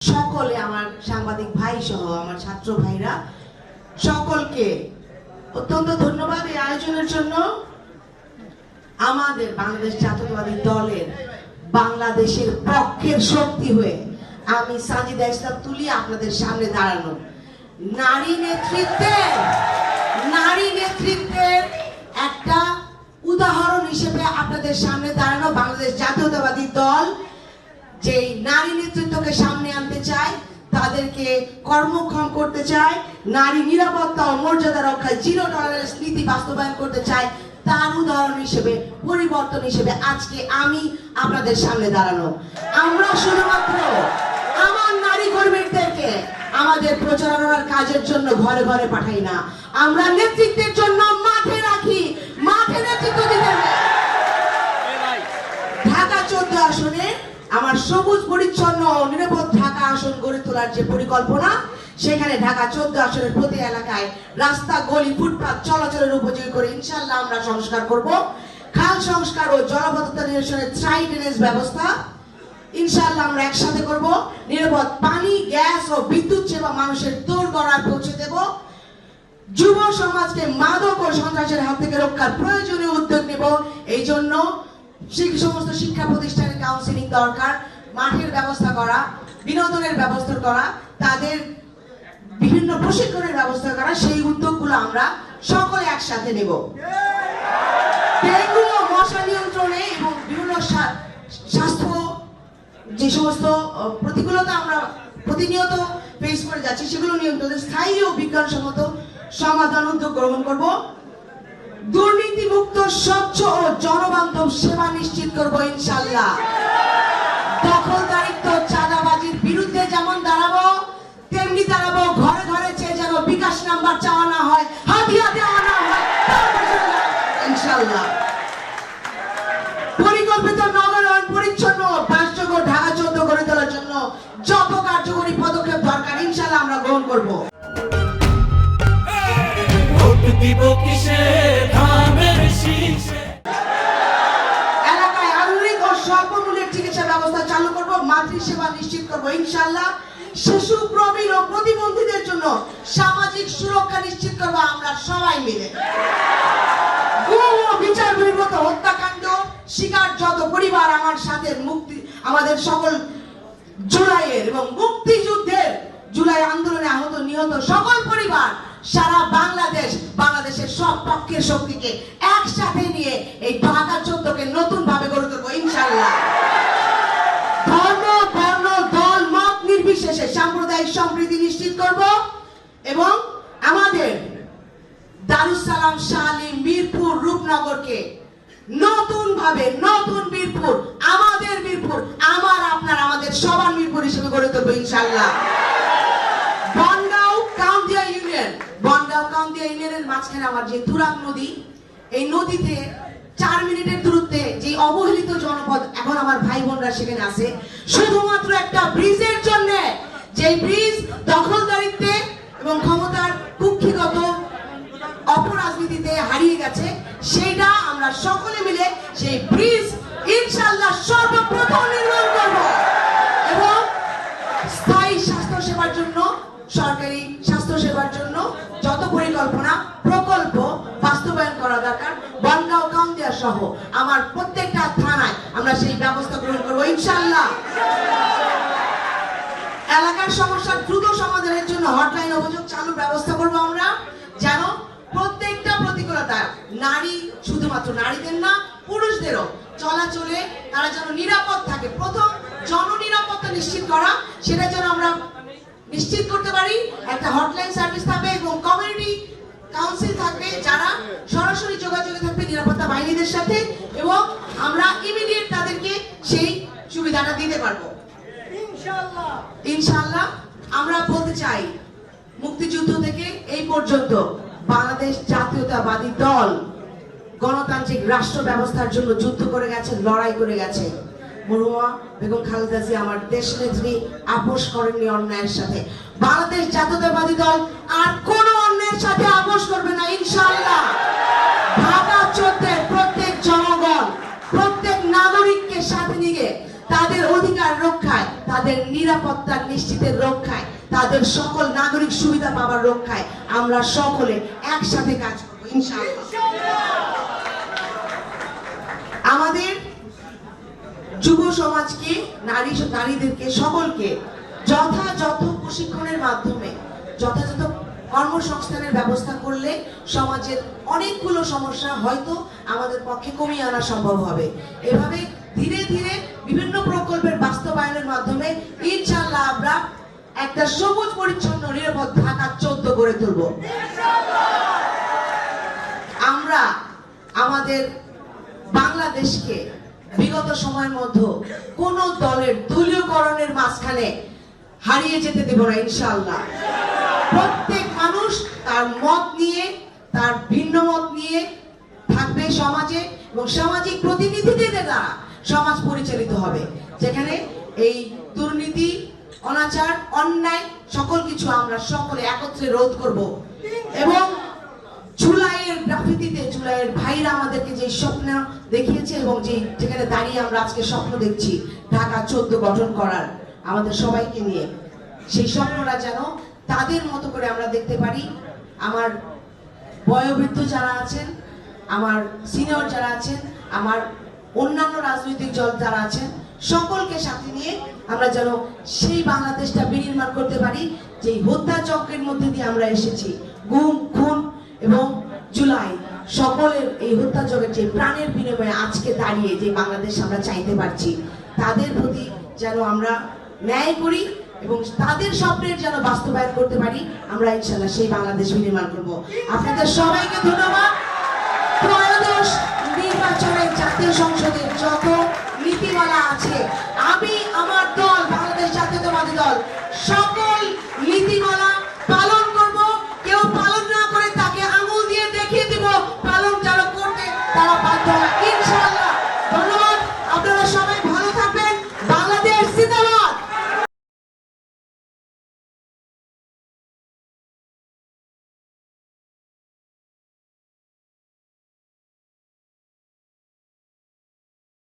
সকলে আমার সাংবাদিক ভাই সহ আমার ছাত্র ভাইরা সকলকে অত্যন্ত ধন্যবাদ এই আয়োজনের জন্য। আমাদের বাংলাদেশ জাতীয়তাবাদী দলের বাংলাদেশের পক্ষের শক্তি হয়ে আমি সাজিদা ইসলাম তুলি আপনাদের সামনে দাঁড়ানো। নারী নেতৃত্বের একটা উদাহরণ হিসেবে আপনাদের সামনে দাঁড়ানো বাংলাদেশ জাতীয়তাবাদী দল যে নারী নেতৃত্বকে সামনে আনতে চায়, তাদেরকে কর্মক্ষম করতে চায়, নারী নিরাপত্তা ও মর্যাদা রক্ষায় জিরো টলারেন্স নীতি বাস্তবায়ন করতে চায়, তার উদাহরণ হিসেবে পরিবর্তন হিসেবে আজকে আমি আপনাদের সামনে দাঁড়ানো। আমরা শুধুমাত্র আমার নারী কর্মীদেরকে আমাদের প্রচারণার কাজের জন্য ঘরে ঘরে পাঠাই না, আমরা নেতৃত্বের জন্য মাঠে রাখি, মাঠে নেতৃত্ব দিতে। ঢাকা 14 আসনে আমার সবুজ পরিচ্ছন্ন ও নিরাপদ ঢাকা আসন গড়ে তোলার যে পরিকল্পনা, সেখানে ঢাকা 14 আসনের প্রতি এলাকায় রাস্তা, গলি, ফুটপাত চলাচলের উপযোগী করে ইনশাআল্লাহ আমরা সংস্কার করব। খাল সংস্কার ও জলাবদ্ধতা নিরসনের ট্রাই ড্রেনেজ ব্যবস্থা ইনশাআল্লাহ আমরা একসাথে করব। নিরাপদ পানি, গ্যাস ও বিদ্যুৎ সেবা মানুষের দোরগোড়ায় পৌঁছে দেব। যুব সমাজকে মাদক ও সন্ত্রাসের হাত থেকে রক্ষার প্রয়োজনীয় উদ্যোগ নেব। এই জন্য সমস্ত শিক্ষা প্রতিষ্ঠানে কাউন্সিলিং দরকার, মাঠের ব্যবস্থা করা, বিনোদনের ব্যবস্থা করা, তাদের বিভিন্ন প্রশিক্ষণের ব্যবস্থা করা, সেই উদ্যোগগুলো আমরা সকলে একসাথে নেব। ডেঙ্গু ও মশা নিয়ন্ত্রণে এবং বিভিন্ন স্বাস্থ্য যে সমস্ত প্রতিকূলতা আমরা প্রতিনিয়ত ফেস করে যাচ্ছি, সেগুলো নিয়ন্ত্রণে স্থায়ী ও বিজ্ঞানসম্মত সমাধান উদ্যোগ গ্রহণ করব। দুর্নীতিমুক্ত, স্বচ্ছ ও জনবান্ধব সেবা নিশ্চিত করব ইনশাআল্লাহ। দখলদারিত্ব, চাঁদাবাজির বিরুদ্ধে যেমন দাঁড়াবো, তেমনি দাঁড়াবো ঘরে ঘরে চেয়ে যেন বিকাশ নাম্বার চাওয়া না হয়, হাতিয়া দেওয়া না হয় ইনশাআল্লাহ। পরিকল্পিত নগরায়ণ, পরিচ্ছন্ন বাসযোগ্য ঢাকা 14 গড়ে তোলার জন্য যত কার্যকরী পদক্ষেপ দরকার ইনশাআল্লাহ আমরা গ্রহণ করব। এলাকায় আধুনিক ও স্বল্পমূল্যের চিকিৎসা ব্যবস্থা চালু করব, মাতৃসেবা নিশ্চিত করব ইনশাআল্লাহ। শিশু, প্রবীণ ও প্রতিবন্ধীদের জন্য সামাজিক সুরক্ষা নিশ্চিত করব আমরা সবাই মিলে। গুম ও বিচার বহির্ভূত হত্যাকাণ্ড শিকার যত পরিবার আমার সাথে আমাদের সকল জুলাইয়ের এবং মুক্তিযুদ্ধের জুলাই আন্দোলনে আহত নিহত সকল পরিবার সারা বাংলাদেশের সব পক্ষের শক্তিকে একসাথে নিয়ে এই ঢাকা 14কে নতুন ভাবে গড়ে তুলব ইনশাআল্লাহ। ধর্ম, বর্ণ, দল, মত নির্বিশেষে সাম্প্রদায়িক সম্প্রীতি নিশ্চিত করব এবং আমাদের দারুস সালাম, শাহলী, মিরপুর, রূপনগরকে নতুন ভাবে, নতুন মিরপুর, আমাদের মিরপুর, আমার আপনার আমাদের সবার মিরপুর হিসেবে গড়ে তুলব ইনশাআল্লাহ। বনগাঁও কাউন্দিয়া ইউনিয়নের মাঝখানে আমার যে তুরাগ নদী, এই নদীতে 4 মিনিটের দূরত্বে যে অবহেলিত জনপদ, এখন আমার ভাই বোনরা সেখানে আছে, শুধুমাত্র একটা ব্রিজের জন্য, যে ব্রিজ দখলদারিত্বে এবং ক্ষমতার কুক্ষিগত অপরাজনীতিতে হারিয়ে গেছে, সেটা আমরা সকলে মিলে সেই ব্রিজ ইনশাআল্লাহ সর্বপ্রথম নির্মাণ করব এবং স্থায়ী স্বাস্থ্য সেবার জন্য, সরকারি স্বাস্থ্য সেবার জন্য যত পরিকল্পনা প্রকল্প বাস্তবায়ন করা দরকার, বনগাঁও, কাউন্দিয়া সহ আমার প্রত্যেকটা থানায় আমরা সেই ব্যবস্থা গ্রহণ করবো ইনশাআল্লাহ। এলাকার সমস্যা দ্রুত সমাধানের জন্য হটলাইন অভিযোগ চালুর ব্যবস্থা করব আমরা, যেন প্রত্যেকটা প্রতিকূলতা, নারী শুধুমাত্র নারীদের না, পুরুষদেরও চলাচলে তারা যেন নিরাপদ থাকে। প্রথম জননিরাপত্তা নিশ্চিত করা, সেটা যেন আমরা নিশ্চিত করতে পারি। একটা হটলাইন সার্ভিস থাকবে এবং কমিউনিটি কাউন্সিল থাকবে, যারা সরাসরি যোগাযোগে থাকবে নিরাপত্তা বাহিনীদের সাথে, এবং আমরা ইমিডিয়েট তাদেরকে সেই সুবিধাটা দিতে পারবো ইনশাআল্লাহ। আমরা বলতে চাই, মুক্তিযুদ্ধ থেকে এই পর্যন্ত বাংলাদেশ জাতীয়তাবাদী দল গণতান্ত্রিক রাষ্ট্র ব্যবস্থার জন্য যুদ্ধ করে গেছে, লড়াই করে গেছে। মরহুমা বেগম খালেদা জিয়া আমার দেশ নেত্রী আপোষ করেননি অন্যায়ের সাথে। বাংলাদেশ জাতীয়তাবাদী দল আর কোন অন্যায়ের সাথে আপোষ করবে না ইনশাআল্লাহ। ঢাকা 14 প্রত্যেক জনগণ, প্রত্যেক নাগরিককে সাথে নিয়ে তাদের অধিকার রক্ষায় তাদের নিরাপত্তা নিশ্চিতের রক্ষায়, তাদের সকল নাগরিক সুবিধা পাওয়ার রক্ষায় আমরা সকলে একসাথে কাজ করবো ইনশাআল্লাহ। আমাদের যুব সমাজকে, নারীদেরকে সকলকে যথাযথ প্রশিক্ষণের মাধ্যমে যথাযথ কর্মসংস্থানের ব্যবস্থা করলে সমাজের অনেকগুলো সমস্যা হয়তো আমাদের পক্ষে কমিয়ে আনা সম্ভব হবে। এভাবে ধীরে ধীরে বিভিন্ন প্রকল্পের বাস্তবায়নের মাধ্যমে ইনশাআল্লাহ আমরা একটা সবুজ পরিচ্ছন্ন নিরাপদ ঢাকা 14 গড়ে তুলব। আমরা আমাদের বাংলাদেশকে বিগত সময়ের মধ্যে কোন দলের দলীয়করণের মাঝখানে হারিয়ে যেতে দেব না ইনশাআল্লাহ। প্রত্যেক মানুষ তার মত নিয়ে, তার ভিন্ন মত নিয়ে থাকবে সমাজে, এবং সামাজিক প্রতিনিধিদের দ্বারা সমাজ পরিচালিত হবে, যেখানে এই দুর্নীতি, অনাচার, অন্যায় সকল কিছু আমরা সকলে একত্রে রোধ করব। এবং জুলাইয়ের গ্রাফিতিতে জুলাইয়ের ভাইরা আমাদেরকে যে স্বপ্ন দেখিয়েছে এবং যেখানে দাঁড়িয়ে আমরা আজকে স্বপ্ন দেখছি ঢাকা 14 গঠন করার আমাদের সবাইকে নিয়ে, সেই স্বপ্নটা যেন তাদের মতো করে আমরা দেখতে পারি। আমার বয়োবৃদ্ধ যারা আছেন, আমার সিনিয়র যারা আছেন, আমার অন্যান্য রাজনৈতিক দল যারা আছেন, সকলকে সাথে নিয়ে আমরা যেন সেই বাংলাদেশটা বিনির্মাণ করতে পারি যে হত্যাযজ্ঞের মধ্যে দিয়ে আমরা এসেছি। গুম, খুন এবং জুলাই সকলের এই হত্যাযজ্ঞের যে প্রাণের বিনিময়ে আজকে দাঁড়িয়ে যে বাংলাদেশ আমরা চাইতে পারছি, তাদের প্রতি যেন আমরা ন্যায় করি এবং তাদের স্বপ্নের যেন বাস্তবায়ন করতে পারি। আমরা ইনশাআল্লাহ সেই বাংলাদেশ বিনির্মাণ করব। আপনাদের সবাইকে ধন্যবাদ। ত্রয়োদশ নির্বাচনে জাতীয় সংসদের যত নীতিমালা আছে, আমি আমার দল বাংলাদেশ জাতীয়তাবাদী দল সব